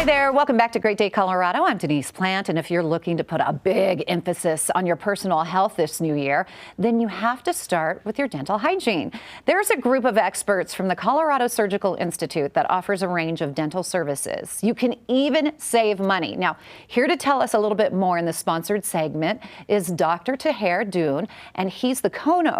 there, welcome back to Great Day, Colorado. I'm Denise Plant, and if you're looking to put a big emphasis on your personal health this new year, then you have to start with your dental hygiene. There's a group of experts from the Colorado Surgical Institute that offers a range of dental services. You can even save money. Now, here to tell us a little bit more in the sponsored segment is Dr. Taher Doon, and he's the co-owner,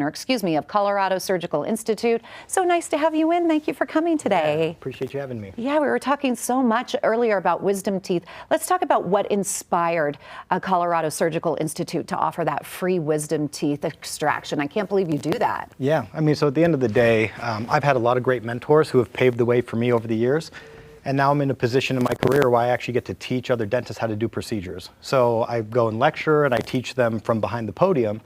of Colorado Surgical Institute. So nice to have you in. Thank you for coming today. Yeah, appreciate you having me. Yeah, we were talking so much earlier about wisdom teeth. Let's talk about what inspired Colorado Surgical Institute to offer that free wisdom teeth extraction. I can't believe you do that. Yeah, I mean, so at the end of the day, I've had a lot of great mentors who have paved the way for me over the years. And now I'm in a position in my career where I actually get to teach other dentists how to do procedures. So I go and lecture and I teach them from behind the podium.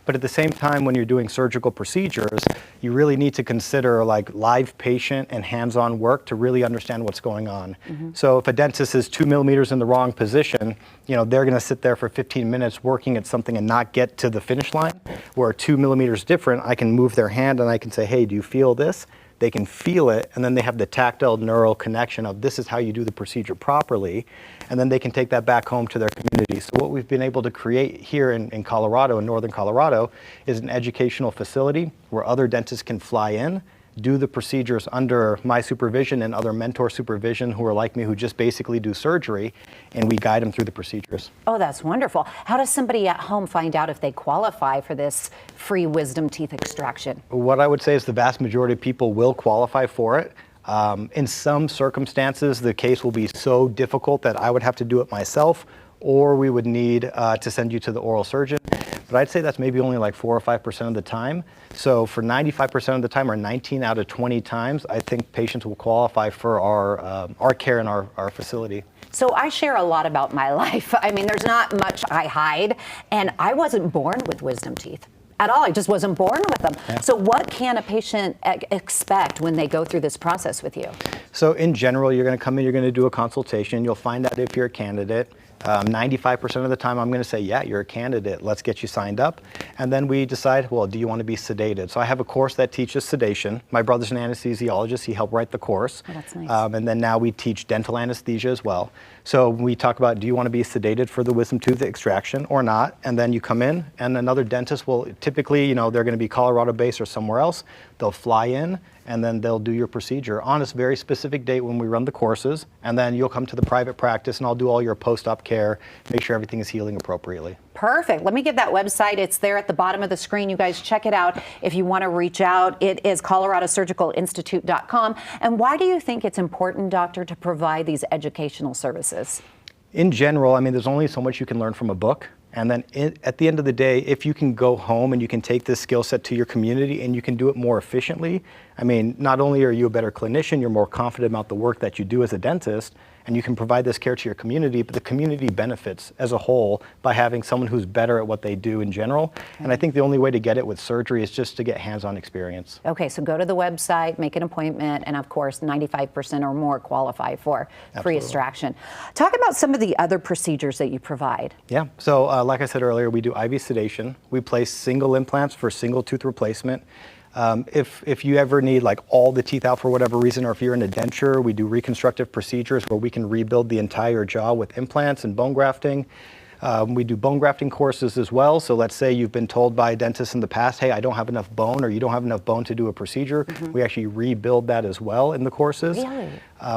But at the same time, when you're doing surgical procedures, you really need to consider like live patient and hands-on work to really understand what's going on. So if a dentist is 2 millimeters in the wrong position, you know, they're going to sit there for 15 minutes working at something and not get to the finish line. Where 2 millimeters different, I can move their hand and I can say, hey, do you feel this? They can feel it, and then they have the tactile neural connection of this is how you do the procedure properly, and then they can take that back home to their community. So what we've been able to create here in Colorado, in northern Colorado, is an educational facility where other dentists can fly in, do the procedures under my supervision and other mentor supervision who are like me, who just basically do surgery, and we guide them through the procedures. Oh, that's wonderful. How does somebody at home find out if they qualify for this free wisdom teeth extraction? What I would say is the vast majority of people will qualify for it. In some circumstances, the case will be so difficult that I would have to do it myself, or we would need to send you to the oral surgeon. But I'd say that's maybe only like 4 or 5% of the time. So for 95% of the time, or 19 out of 20 times, I think patients will qualify for our care in our facility. So I share a lot about my life. I mean, there's not much I hide, and I wasn't born with wisdom teeth at all. I just wasn't born with them. Yeah. So what can a patient expect when they go through this process with you? So in general, you're going to come in, you're going to do a consultation. You'll find out if you're a candidate. 95% of the time, I'm going to say, yeah, you're a candidate. Let's get you signed up. And then we decide, well, do you want to be sedated? So I have a course that teaches sedation. My brother's an anesthesiologist. He helped write the course. Oh, that's nice. And then now we teach dental anesthesia as well. So we talk about, do you want to be sedated for the wisdom tooth extraction or not? And then you come in, and another dentist will typically, you know, they're going to be Colorado-based or somewhere else. They'll fly in, and then they'll do your procedure on a very specific date when we run the courses, and then you'll come to the private practice and I'll do all your post-op care, make sure everything is healing appropriately. Perfect. Let me give that website. It's there at the bottom of the screen. You guys check it out if you want to reach out. It is coloradosurgicalinstitute.com. And why do you think it's important, doctor, to provide these educational services? In general, I mean, there's only so much you can learn from a book. And then at the end of the day, if you can go home and you can take this skill set to your community and you can do it more efficiently, I mean, not only are you a better clinician, you're more confident about the work that you do as a dentist, and you can provide this care to your community, but the community benefits as a whole by having someone who's better at what they do in general. And I think the only way to get it with surgery is just to get hands-on experience. Okay, so go to the website, make an appointment, and of course, 95% or more qualify for free extraction. Talk about some of the other procedures that you provide. Yeah, so like I said earlier, we do IV sedation. We place single implants for single tooth replacement. If you ever need like all the teeth out for whatever reason, or if you're in a denture, we do reconstructive procedures where we can rebuild the entire jaw with implants and bone grafting. We do bone grafting courses as well. So let's say you've been told by a dentist in the past, hey, I don't have enough bone, or you don't have enough bone to do a procedure. We actually rebuild that as well in the courses. Really?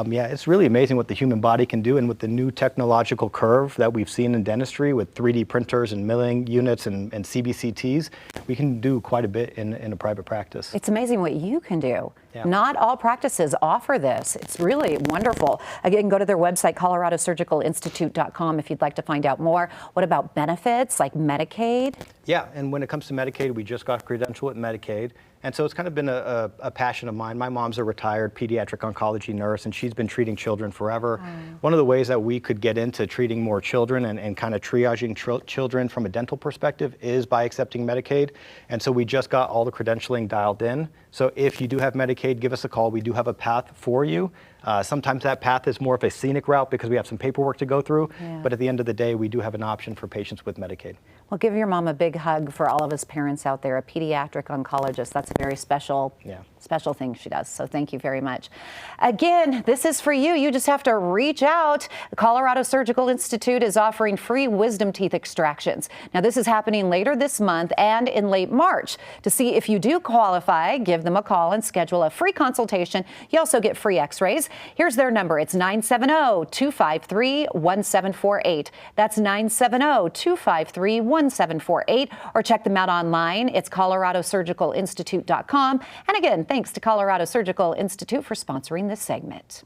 Yeah, it's really amazing what the human body can do, and with the new technological curve that we've seen in dentistry with 3D printers and milling units and CBCTs, we can do quite a bit in a private practice. It's amazing what you can do. Yeah. Not all practices offer this. It's really wonderful. Again, go to their website, coloradosurgicalinstitute.com, if you'd like to find out more. What about benefits like Medicaid? Yeah, and when it comes to Medicaid, we just got credentialed with Medicaid. And so it's kind of been a passion of mine. My mom's a retired pediatric oncology nurse, and she's been treating children forever. One of the ways that we could get into treating more children and kind of triaging children from a dental perspective is by accepting Medicaid. And so we just got all the credentialing dialed in. So if you do have Medicaid, give us a call. We do have a path for you. Sometimes that path is more of a scenic route because we have some paperwork to go through. Yeah. But at the end of the day, we do have an option for patients with Medicaid. Well, give your mom a big hug for all of us parents out there. A pediatric oncologist, that's a very special special things she does. So thank you very much. Again, this is for you. You just have to reach out. The Colorado Surgical Institute is offering free wisdom teeth extractions. Now, this is happening later this month and in late March. To see if you do qualify, give them a call and schedule a free consultation. You also get free x-rays. Here's their number. It's 970-253-1748. That's 970-253-1748. Or check them out online. It's coloradosurgicalinstitute.com. And again, thanks to Colorado Surgical Institute for sponsoring this segment.